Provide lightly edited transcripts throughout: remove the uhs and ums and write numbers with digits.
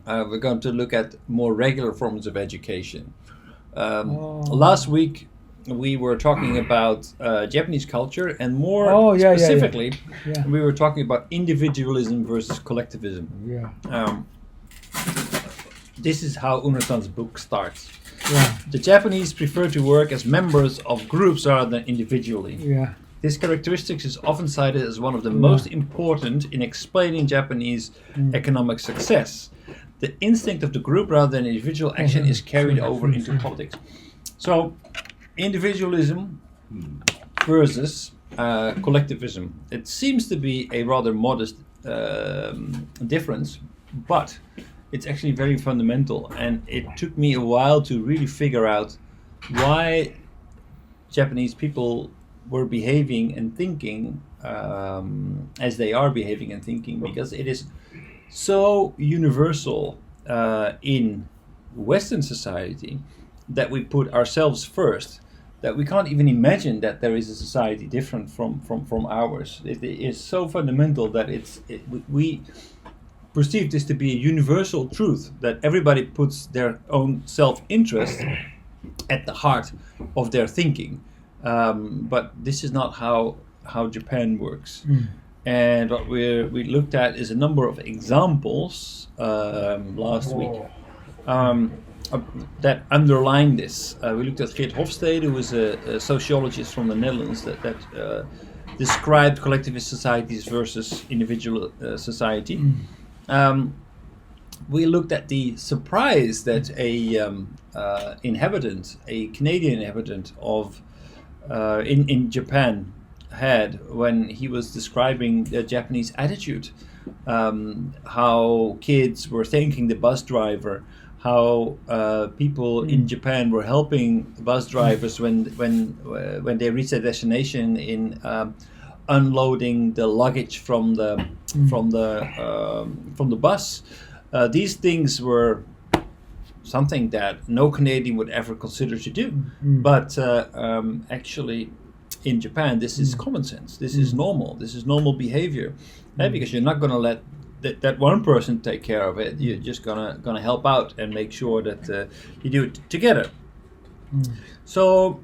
We're going to look at more regular forms of education. Last week we were talking about Japanese culture, and more specifically, we were talking about individualism versus collectivism. This is how Uno-san's book starts. The Japanese prefer to work as members of groups rather than individually. This characteristic is often cited as one of the most important in explaining Japanese economic success. The instinct of the group rather than individual action is carried over into politics. So, individualism versus collectivism. It seems to be a rather modest difference, but it's actually very fundamental, and it took me a while to really figure out why Japanese people were behaving and thinking as they are behaving and thinking, because it is so universal in Western society that we put ourselves first, that we can't even imagine that there is a society different from ours. It is so fundamental that we perceive this to be a universal truth, that everybody puts their own self-interest at the heart of their thinking. But this is not how Japan works. And what we looked at is a number of examples last week that underline this. We looked at Geert Hofstede, who was a sociologist from the Netherlands that described collectivist societies versus individual society. We looked at the surprise that a Canadian inhabitant of in Japan had when he was describing the Japanese attitude, how kids were thanking the bus driver, how people in Japan were helping bus drivers when they reached their destination in unloading the luggage from the bus. These things were something that no Canadian would ever consider to do, but actually in Japan this is common sense. This is normal. This is normal behavior, because you're not going to let that one person take care of it. You're just gonna help out and make sure that you do it together. So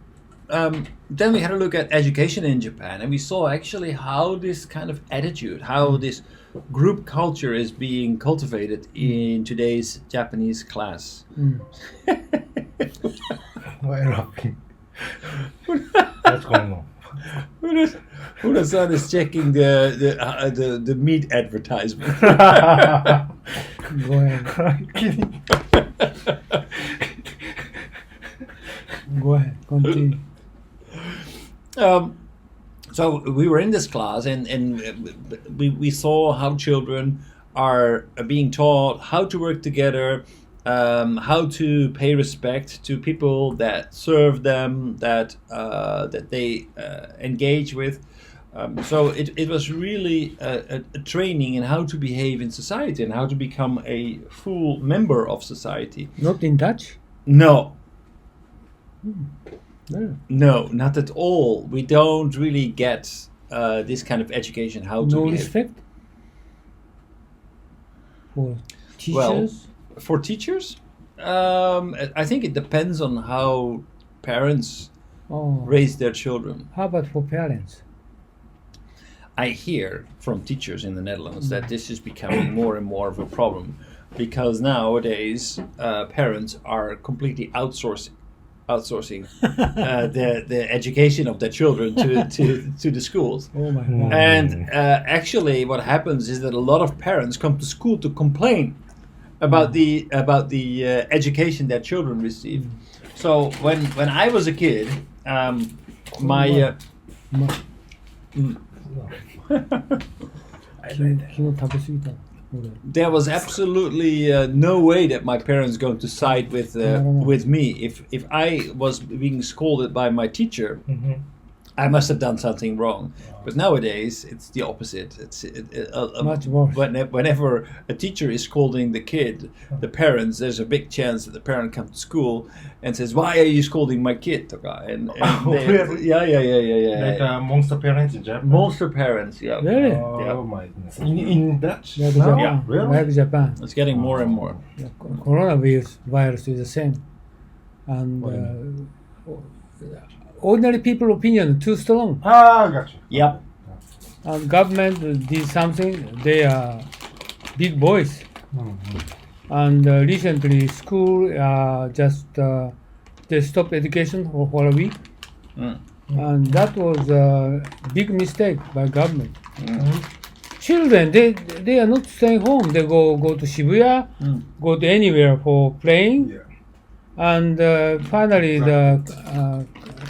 then we had a look at education in Japan, and we saw actually how this kind of attitude, how this group culture is being cultivated in today's Japanese class. Why laughing? What's going on? Una-san is checking the meat advertisement. Go ahead. I'm kidding. Go ahead. Continue. So we were in this class, and we saw how children are being taught how to work together, how to pay respect to people that serve them, that they engage with. So it was really a training in how to behave in society and how to become a full member of society. Not in Dutch? No. No. No, not at all. We don't really get this kind of education, how to behave. Respect? For teachers? Well, for teachers, I think it depends on how parents raise their children. How about for parents? I hear from teachers in the Netherlands that this is becoming more and more of a problem, because nowadays parents are completely outsourcing the education of their children to the schools. Oh my God. And actually what happens is that a lot of parents come to school to complain about the education their children receive. So when I was a kid, there was absolutely no way that my parents going to side with me. If I was being scolded by my teacher, I must have done something wrong. But nowadays, it's the opposite. It's Much worse. Whenever a teacher is scolding the kid, the parents, there's a big chance that the parent comes to school and says, "Why are you scolding my kid?" And Really? Yeah. Like monster parents in Japan. Monster parents, yeah. Really? Oh my goodness. In Dutch? Like No? Japan. Yeah. Really? Like Japan. It's getting more and more. The coronavirus is the same. And What do ordinary people opinion too strong. Ah, gotcha. Yep. And government did something, they are big boys. And recently school they stopped education for a week. Mm. And that was a big mistake by government. Children, they are not staying home. They go to Shibuya, go to anywhere for playing. Yeah. And finally, the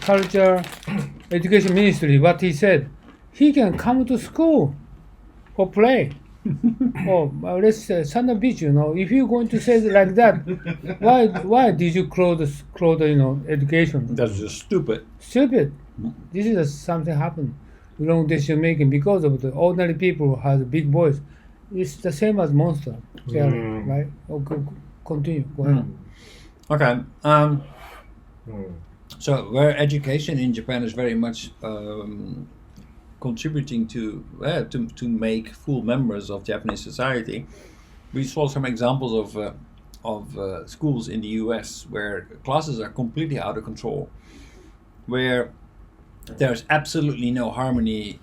culture education ministry, what he said, he can come to school for play. Let's say Santa Beach, if you're going to say it like that, why did you close education? That's just stupid. Stupid. This is something happened. Wrong decision making because of the ordinary people who has big voice. It's the same as monster, right? Continue. Go ahead. Okay. So where education in Japan is very much contributing to make full members of Japanese society, we saw some examples of schools in the U.S. where classes are completely out of control, where there's absolutely no harmony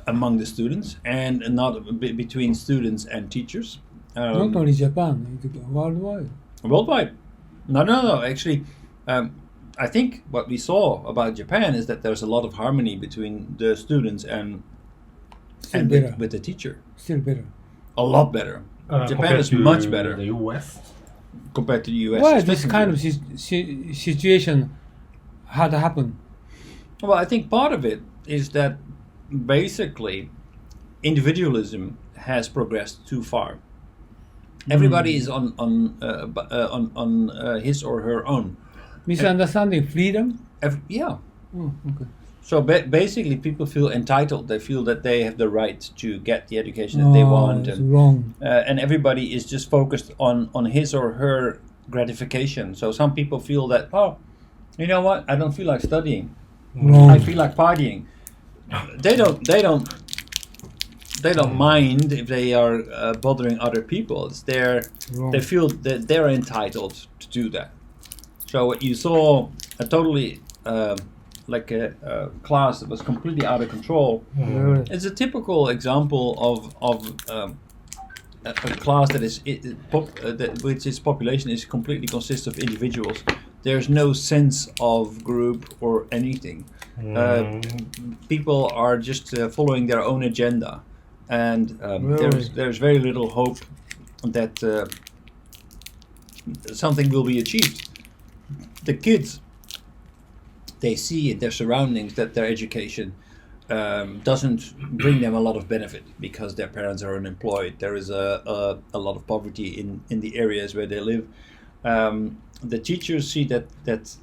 among the students and not between students and teachers. Not only Japan, worldwide. Worldwide. No. Actually, I think what we saw about Japan is that there's a lot of harmony between the students and with the teacher. Still better. A lot better. Japan is much better The US. compared to the US. Why this kind of situation had happened? Well, I think part of it is that basically individualism has progressed too far. Everybody is on his or her own. Misunderstanding freedom? Yeah. Oh, okay. So basically, people feel entitled. They feel that they have the right to get the education that they want, It's wrong. and everybody is just focused on his or her gratification. So some people feel that, you know what? I don't feel like studying. Wrong. I feel like partying. They don't mind if they are bothering other people. It's Wrong. they feel that they're entitled to do that. So what you saw a totally like a class that was completely out of control. It's a typical example of a class that is which its population is completely consists of individuals. There's no sense of group or anything. People are just following their own agenda, and there's very little hope that something will be achieved. The kids, they see in their surroundings that their education doesn't bring them a lot of benefit because their parents are unemployed. There is a lot of poverty in the areas where they live. The teachers see that it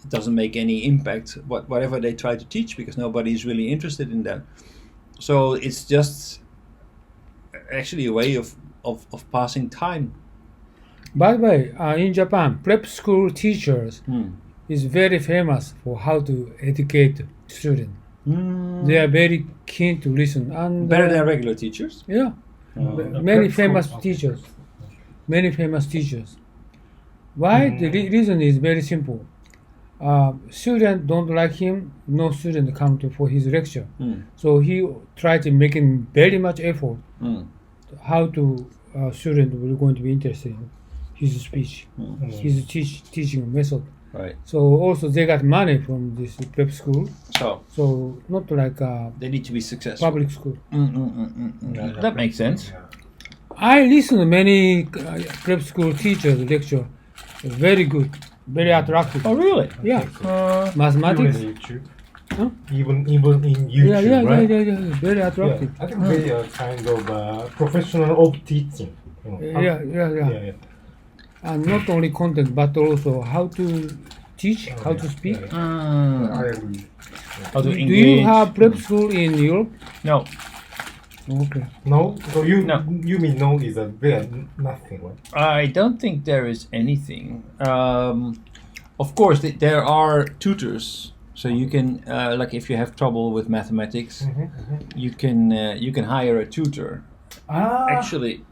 doesn't make any impact whatever they try to teach because nobody is really interested in that. So it's just actually a way of passing time. By the way, in Japan, prep school teachers is very famous for how to educate students. They are very keen to listen. And Better than regular teachers? Yeah. Many famous teachers. Many famous teachers. Why? The reason is very simple. Student don't like him, no student come for his lecture. So he tried to make very much effort how to student will going to be interested in his speech, his teaching method. Right. So also they got money from this prep school. So not like they need to be successful. Public school. That makes sense. I listen to many prep school teachers lecture. Very good, very attractive. Oh, really? Yeah. Mathematics. Even in YouTube. Huh? Even in YouTube, right? Yeah. Very attractive. I think they are kind of professional of teaching. Yeah. And not only content, but also how to teach, how to speak. I agree. how to Do engage. you have prep school in Europe? No. Okay. No? So No. you mean no is a there nothing, right? I don't think there is anything. Of course, there are tutors, so you can, like, if you have trouble with mathematics, you can hire a tutor. Ah. Actually,